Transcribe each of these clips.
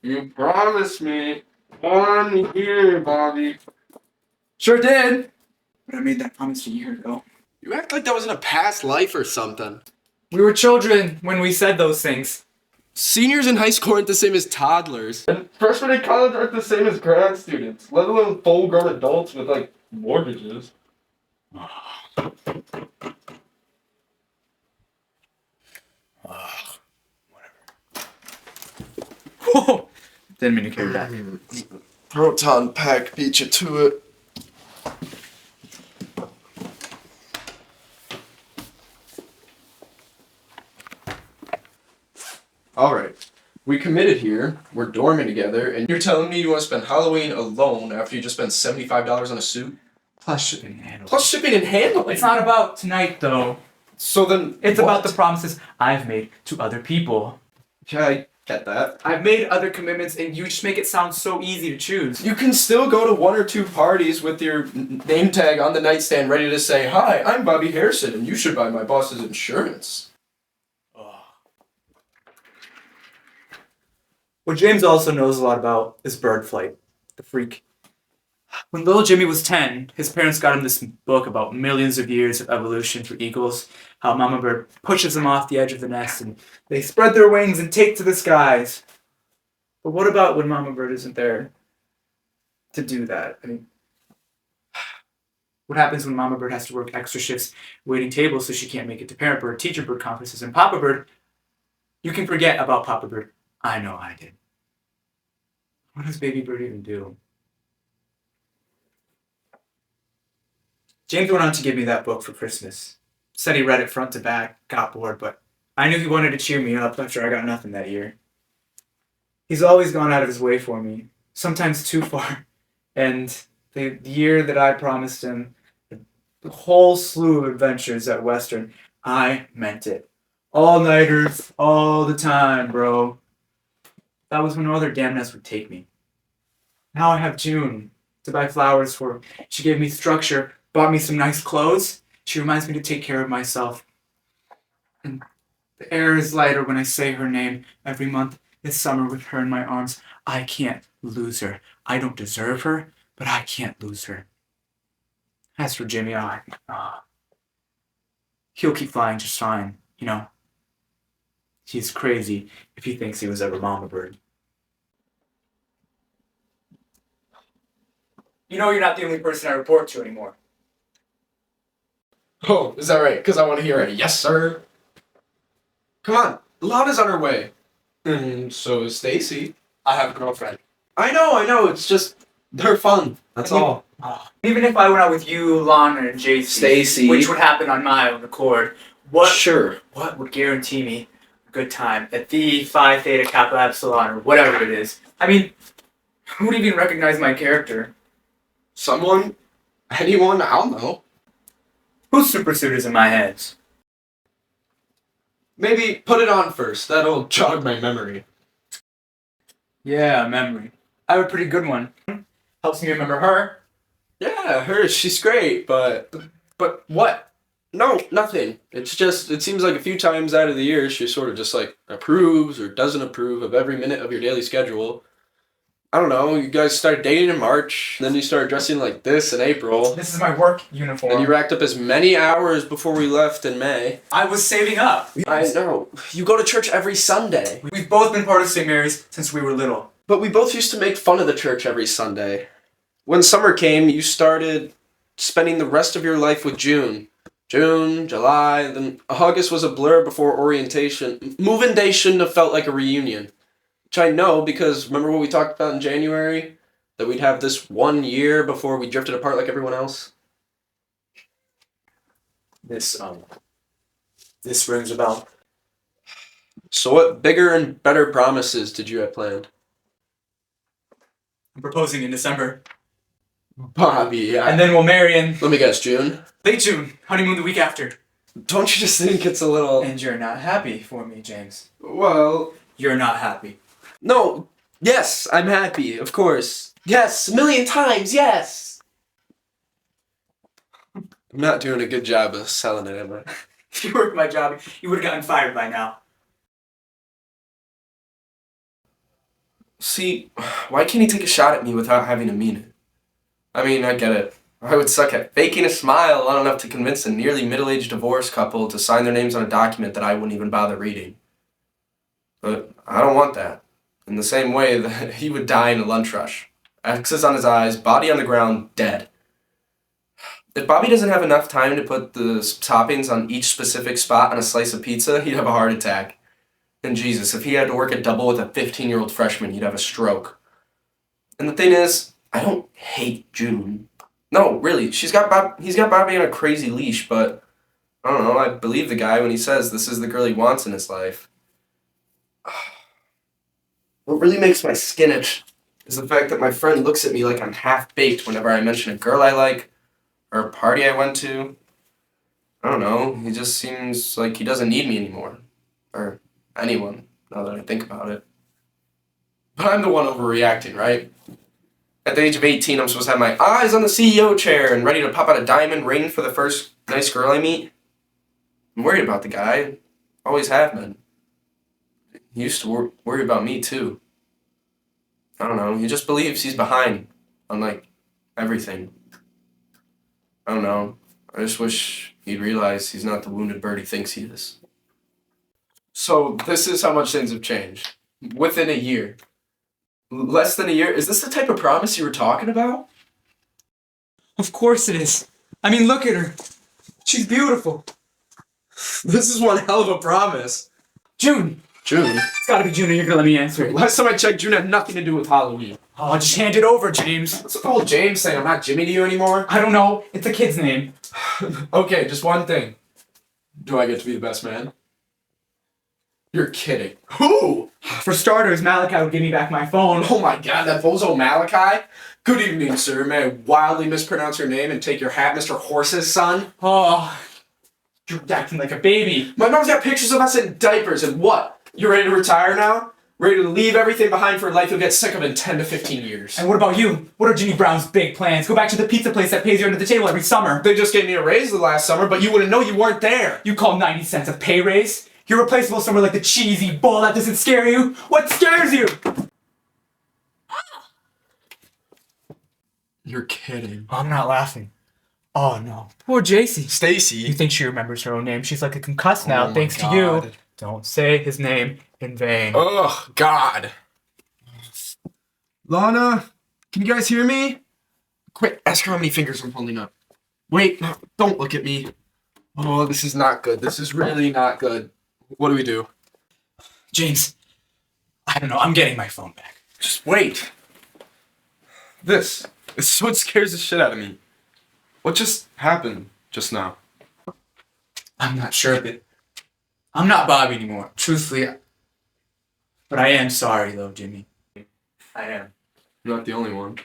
You promised me 1 year, Bobby. Sure did. But I made that promise a year ago. You act like that was in a past life or something. We were children when we said those things. Seniors in high school aren't the same as toddlers. And freshmen in college aren't the same as grad students, let alone full-grown adults with, like, mortgages. Whoa! Didn't mean to carry that. Proton pack beat you to it. Alright, we committed here, we're dorming together, and you're telling me you want to spend Halloween alone after you just spent $75 on a suit? Plus shipping and handling. Plus shipping and handling! It's not about tonight, though. So then, It's what? about the promises I've made to other people. Yeah, I get that. I've made other commitments, and you just make it sound so easy to choose. You can still go to 1 or 2 parties with your name tag on the nightstand ready to say, "Hi, I'm Bobby Harrison, and you should buy my boss's insurance." What James also knows a lot about is bird flight, the freak. When little Jimmy was 10, his parents got him this book about millions of years of evolution for eagles, how mama bird pushes them off the edge of the nest and they spread their wings and take to the skies. But what about when mama bird isn't there to do that? I mean, what happens when mama bird has to work extra shifts waiting tables so she can't make it to parent bird, teacher bird conferences, and papa bird? You can forget about papa bird. I know I did. What does baby bird even do? James went on to give me that book for Christmas. Said he read it front to back, got bored, but I knew he wanted to cheer me up after I got nothing that year. He's always gone out of his way for me, sometimes too far. And the year that I promised him the whole slew of adventures at Western, I meant it. All-nighters, all the time, bro. That was when no other damn nest would take me. Now I have June to buy flowers for. She gave me structure, bought me some nice clothes. She reminds me to take care of myself. And the air is lighter when I say her name every month. This summer with her in my arms. I can't lose her. I don't deserve her, but I can't lose her. As for Jimmy, he'll keep flying just fine, you know. He's crazy if he thinks he was ever mama bird. You know you're not the only person I report to anymore. Oh, is that right? Because I want to hear a yes, sir. Come on, Lana's on her way. And so is Stacy. I have a girlfriend. I know, it's just, they're fun. That's all. Even if I went out with you, Lana, and JC, Stacy. which would happen on my own accord, what Sure. would guarantee me a good time at the Phi Theta Kappa Epsilon or whatever it is? I mean, who would even recognize my character? Someone? Anyone? I don't know. Whose super suit is in my head? Maybe put it on first. That'll jog my memory. Yeah, memory. I have a pretty good one. Helps me remember her. Yeah, her. She's great, but What? no, nothing. It's just, it seems like a few times out of the year she sort of just like approves or doesn't approve of every minute of your daily schedule. I don't know, you guys started dating in March, then you started dressing like this in April, This is my work uniform. and you racked up as many hours before we left in May. I was saving up. I know. You go to church every Sunday. We've both been part of St. Mary's since we were little. But we both used to make fun of the church every Sunday. When summer came, you started spending the rest of your life with June. June, July, then August was a blur before orientation. Move-in day shouldn't have felt like a reunion. Which I know because remember what we talked about in January? That we'd have this 1 year before we drifted apart like everyone else? This rings a bell. So what bigger and better promises did you have planned? I'm proposing in December. Bobby, yeah. And then we'll marry in Let me guess, June? late June. Honeymoon the week after. Don't you just think it's a little... And you're not happy for me, James. Well... You're not happy. No, yes, I'm happy, of course. Yes, a million times, yes! I'm not doing a good job of selling it, am I? If you worked my job, you would have gotten fired by now. See, why can't he take a shot at me without having to mean it? I mean, I get it. I would suck at faking a smile long enough to convince a nearly middle-aged divorced couple to sign their names on a document that I wouldn't even bother reading. But I don't want that. In the same way that he would die in a lunch rush. X's on his eyes, body on the ground, dead. If Bobby doesn't have enough time to put the toppings on each specific spot on a slice of pizza, he'd have a heart attack. And Jesus, if he had to work a double with a 15-year-old freshman, he'd have a stroke. And the thing is, I don't hate June. No, really, he's got Bobby on a crazy leash, but I don't know, I believe the guy when he says this is the girl he wants in his life. What really makes my skin itch is the fact that my friend looks at me like I'm half-baked whenever I mention a girl I like or a party I went to. I don't know, he just seems like he doesn't need me anymore. Or anyone, now that I think about it. But I'm the one overreacting, right? At the age of 18, I'm supposed to have my eyes on the CEO chair and ready to pop out a diamond ring for the first nice girl I meet. I'm worried about the guy. Always have been. He used to worry about me, too. I don't know, he just believes he's behind on, like, everything. I don't know. I just wish he'd realize he's not the wounded bird he thinks he is. So, this is how much things have changed. Within a year. Less than a year? Is this the type of promise you were talking about? Of course it is. I mean, look at her. She's beautiful. This is one hell of a promise. June. June? It's gotta be June, or you're gonna let me answer it. Last time I checked, June had nothing to do with Halloween. Oh, just hand it over, James. What's the whole James saying? I'm not Jimmy to you anymore? I don't know. It's a kid's name. Okay, just one thing. Do I get to be the best man? You're kidding. Who? For starters, Malachi would give me back my phone. Oh my god, that bozo Malachi? Good evening, sir. May I wildly mispronounce your name and take your hat, Mr. Horse's son? Oh, you're acting like a baby. My mom's got pictures of us in diapers, and what? You ready to retire now? Ready to leave everything behind for a life you'll get sick of in 10 to 15 years? And what about you? What are Jimmy Brown's big plans? Go back to the pizza place that pays you under the table every summer. They just gave me a raise the last summer, but you wouldn't know you weren't there. You call 90 cents a pay raise? You're replaceable somewhere like the cheesy ball that doesn't scare you? What scares you? You're kidding. I'm not laughing. Oh no. Poor JC. Stacy. You think she remembers her own name? She's like a concussed now, my thanks God. to you. Don't say his name in vain. Oh, God. Lana, can you guys hear me? Quick, ask her how many fingers I'm holding up. Wait, no, don't look at me. Oh, this is not good. This is really not good. What do we do? James, I don't know. I'm getting my phone back. Just wait. This is what scares the shit out of me. What just happened just now? I'm not sure, but I'm not Bobby anymore. Truthfully, but I am sorry, though, Jimmy. I am. You're not the only one.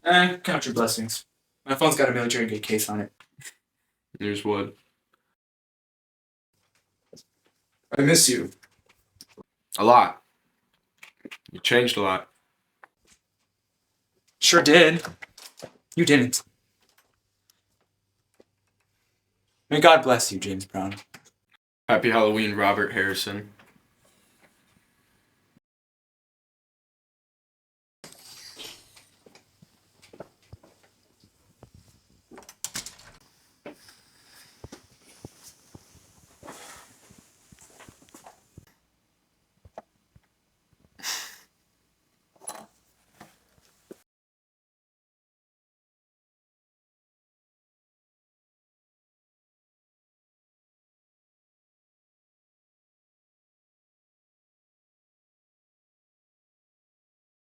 Count your blessings. My phone's got a military grade case on it. Here's wood. I miss you. A lot. You changed a lot. Sure did. You didn't. May God bless you, James Brown. Happy Halloween, Robert Harrison.